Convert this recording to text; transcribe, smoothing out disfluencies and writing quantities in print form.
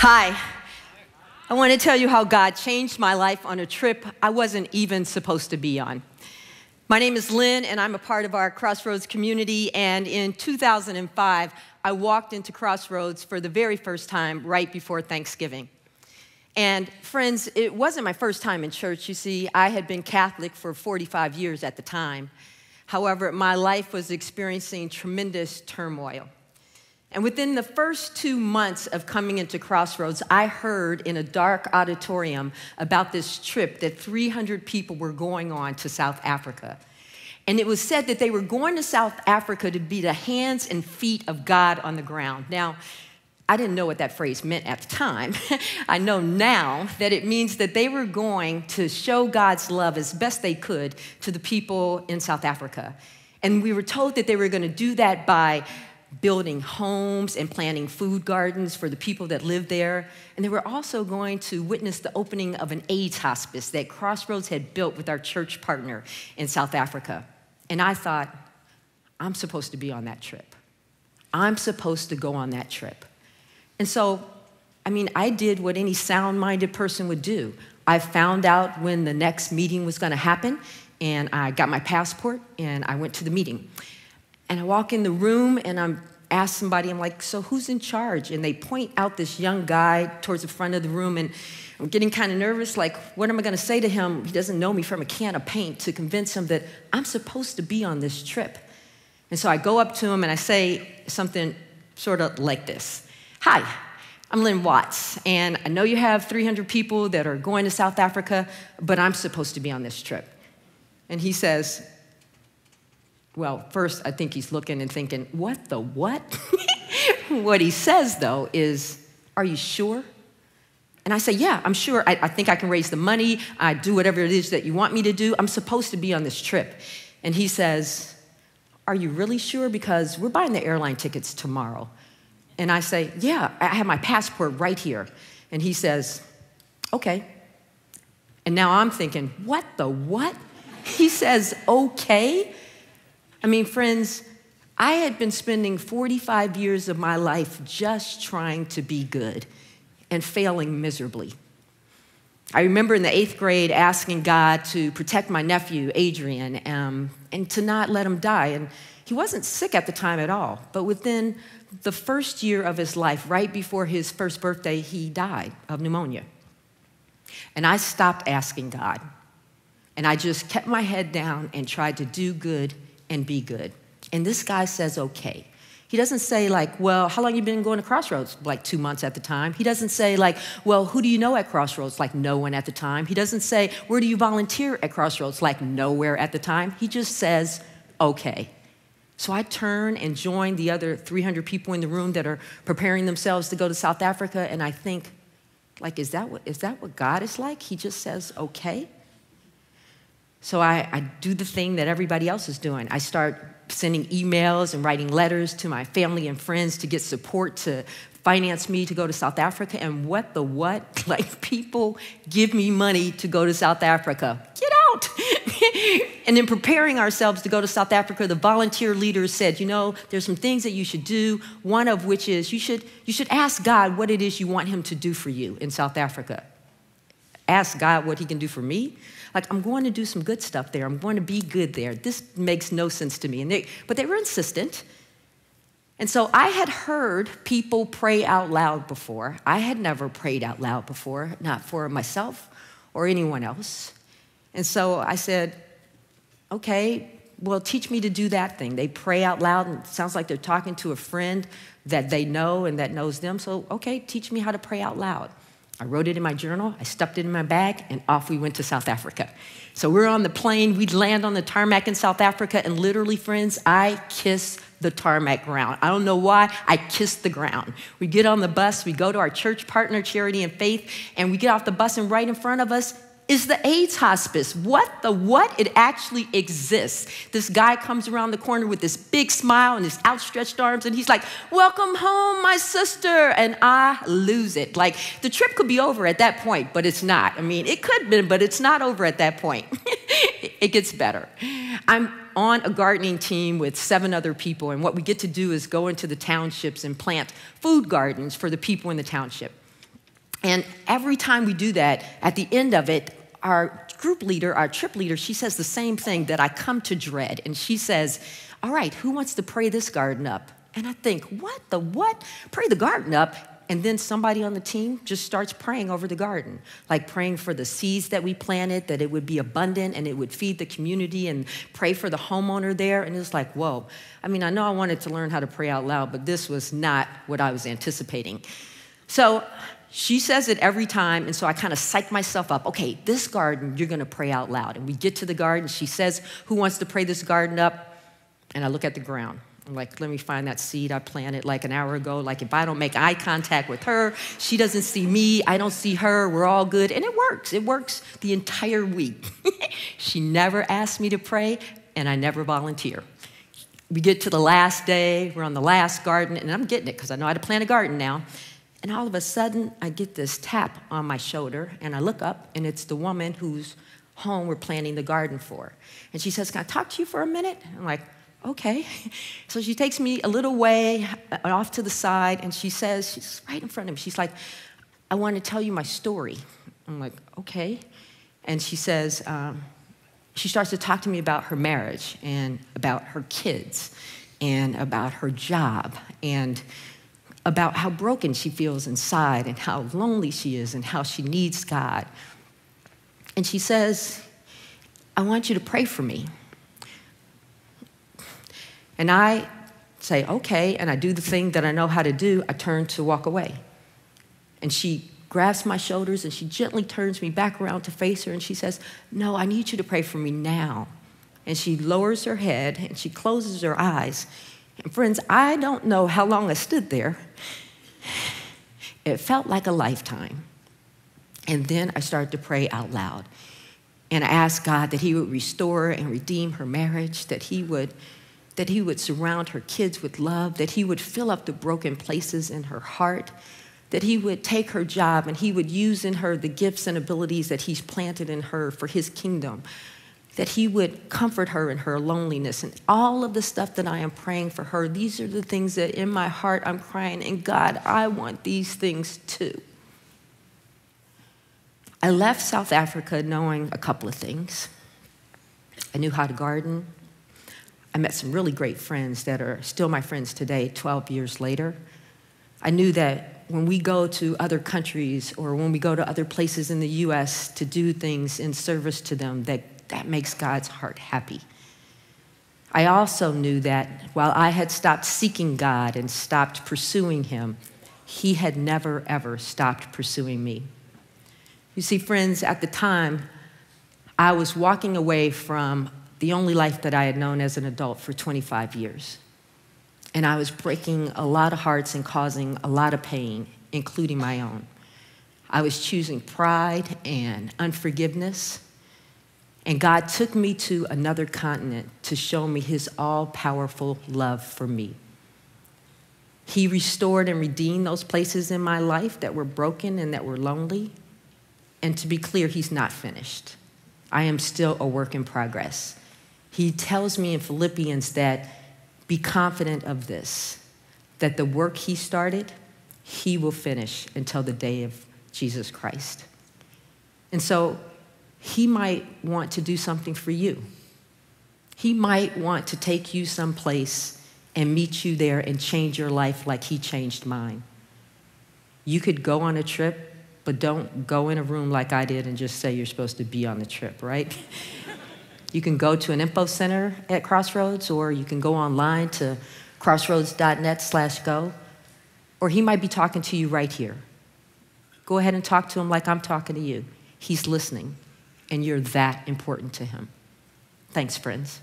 Hi. I want to tell you how God changed my life on a trip I wasn't even supposed to be on. My name is Lynn, and I'm a part of our Crossroads community, and in 2005, I walked into Crossroads for the very first time right before Thanksgiving. And friends, it wasn't my first time in church. You see, I had been Catholic for 45 years at the time. However, my life was experiencing tremendous turmoil. And within the first 2 months of coming into Crossroads, I heard in a dark auditorium about this trip that 300 people were going on to South Africa. And it was said that they were going to South Africa to be the hands and feet of God on the ground. Now, I didn't know what that phrase meant at the time. I know now that it means that they were going to show God's love as best they could to the people in South Africa. And we were told that they were going to do that by building homes and planting food gardens for the people that lived there. And they were also going to witness the opening of an AIDS hospice that Crossroads had built with our church partner in South Africa. And I thought, I'm supposed to be on that trip. I'm supposed to go on that trip. And so, I did what any sound-minded person would do. I found out when the next meeting was going to happen, and I got my passport, and I went to the meeting. And I walk in the room, and I'm asked somebody, I'm like, so who's in charge? And they point out this young guy towards the front of the room, and I'm getting kind of nervous, like, what am I going to say to him? He doesn't know me from a can of paint, to convince him that I'm supposed to be on this trip. And so I go up to him, and I say something sort of like this. Hi, I'm Lynn Watts, and I know you have 300 people that are going to South Africa, but I'm supposed to be on this trip. And he says, well, first, I think he's looking and thinking, what the what? What he says, though, is, are you sure? And I say, yeah, I'm sure. I think I can raise the money. I do whatever it is that you want me to do. I'm supposed to be on this trip. And he says, are you really sure? Because we're buying the airline tickets tomorrow. And I say, yeah, I have my passport right here. And he says, okay. And now I'm thinking, what the what? He says, okay. Friends, I had been spending 45 years of my life just trying to be good and failing miserably. I remember in the 8th grade asking God to protect my nephew, Adrian, and to not let him die. And he wasn't sick at the time at all, but within the first year of his life, right before his first birthday, he died of pneumonia. And I stopped asking God, and I just kept my head down and tried to do good and be good. And this guy says, okay. He doesn't say like, well, how long you been going to Crossroads? Like 2 months at the time. He doesn't say like, well, who do you know at Crossroads? Like no one at the time. He doesn't say, where do you volunteer at Crossroads? Like nowhere at the time. He just says, okay. So I turn and join the other 300 people in the room that are preparing themselves to go to South Africa, and I think, like, is that what God is like? He just says, okay. So I do the thing that everybody else is doing. I start sending emails and writing letters to my family and friends to get support to finance me to go to South Africa. And what the what? Like, people give me money to go to South Africa. Get out! And in preparing ourselves to go to South Africa, the volunteer leaders said, there's some things that you should do, one of which is you should ask God what it is you want him to do for you in South Africa. Ask God what he can do for me? Like, I'm going to do some good stuff there. I'm going to be good there. This makes no sense to me. But they were insistent. And so I had heard people pray out loud before. I had never prayed out loud before, not for myself or anyone else. And so I said, okay, well, teach me to do that thing. They pray out loud, and it sounds like they're talking to a friend that they know and that knows them. So, okay, teach me how to pray out loud. I wrote it in my journal, I stuffed it in my bag, and off we went to South Africa. So we're on the plane, we'd land on the tarmac in South Africa, and literally, friends, I kiss the tarmac ground. I don't know why, I kissed the ground. We get on the bus, we go to our church partner, Charity and Faith, and we get off the bus, and right in front of us is the AIDS hospice. What the what? It actually exists. This guy comes around the corner with this big smile and his outstretched arms, and he's like, welcome home, my sister. And I lose it. Like, the trip could be over at that point, but it's not. It could have been, but it's not over at that point. It gets better. I'm on a gardening team with 7 other people, and what we get to do is go into the townships and plant food gardens for the people in the township. And every time we do that, at the end of it, our group leader, our trip leader, she says the same thing that I come to dread. And she says, all right, who wants to pray this garden up? And I think, what? Pray the garden up? And then somebody on the team just starts praying over the garden, like praying for the seeds that we planted, that it would be abundant and it would feed the community, and pray for the homeowner there. And it's like, whoa. I mean, I know I wanted to learn how to pray out loud, but this was not what I was anticipating. So she says it every time, and so I kind of psych myself up. Okay, this garden, you're going to pray out loud. And we get to the garden. She says, who wants to pray this garden up? And I look at the ground. I'm like, let me find that seed I planted like an hour ago. Like, if I don't make eye contact with her, she doesn't see me, I don't see her, we're all good. And it works. It works the entire week. She never asked me to pray, and I never volunteer. We get to the last day, we're on the last garden, and I'm getting it because I know how to plant a garden now. And all of a sudden, I get this tap on my shoulder, and I look up, and it's the woman whose home we're planting the garden for. And she says, can I talk to you for a minute? I'm like, okay. So she takes me a little way off to the side, and she says, she's right in front of me, she's like, I want to tell you my story. I'm like, okay. And she says, she starts to talk to me about her marriage, and about her kids, and about her job, and about how broken she feels inside, and how lonely she is, and how she needs God. And she says, I want you to pray for me. And I say, okay, and I do the thing that I know how to do. I turn to walk away. And she grabs my shoulders, and she gently turns me back around to face her, and she says, no, I need you to pray for me now. And she lowers her head, and she closes her eyes. And friends, I don't know how long I stood there. It felt like a lifetime. And then I started to pray out loud. And I asked God that he would restore and redeem her marriage, that he would surround her kids with love, that he would fill up the broken places in her heart, that he would take her job and he would use in her the gifts and abilities that he's planted in her for his kingdom, that he would comfort her in her loneliness. And all of the stuff that I am praying for her, these are the things that in my heart I'm crying, and God, I want these things too. I left South Africa knowing a couple of things. I knew how to garden. I met some really great friends that are still my friends today, 12 years later. I knew that when we go to other countries, or when we go to other places in the U.S. to do things in service to them, that makes God's heart happy. I also knew that while I had stopped seeking God and stopped pursuing him, he had never, ever stopped pursuing me. You see, friends, at the time, I was walking away from the only life that I had known as an adult for 25 years. And I was breaking a lot of hearts and causing a lot of pain, including my own. I was choosing pride and unforgiveness. And God took me to another continent to show me his all-powerful love for me. He restored and redeemed those places in my life that were broken and that were lonely. And to be clear, he's not finished. I am still a work in progress. He tells me in Philippians that, be confident of this, that the work he started, he will finish until the day of Jesus Christ. And so he might want to do something for you. He might want to take you someplace and meet you there and change your life like he changed mine. You could go on a trip, but don't go in a room like I did and just say you're supposed to be on the trip, right? You can go to an info center at Crossroads, or you can go online to crossroads.net/go, or he might be talking to you right here. Go ahead and talk to him like I'm talking to you. He's listening, and you're that important to him. Thanks, friends.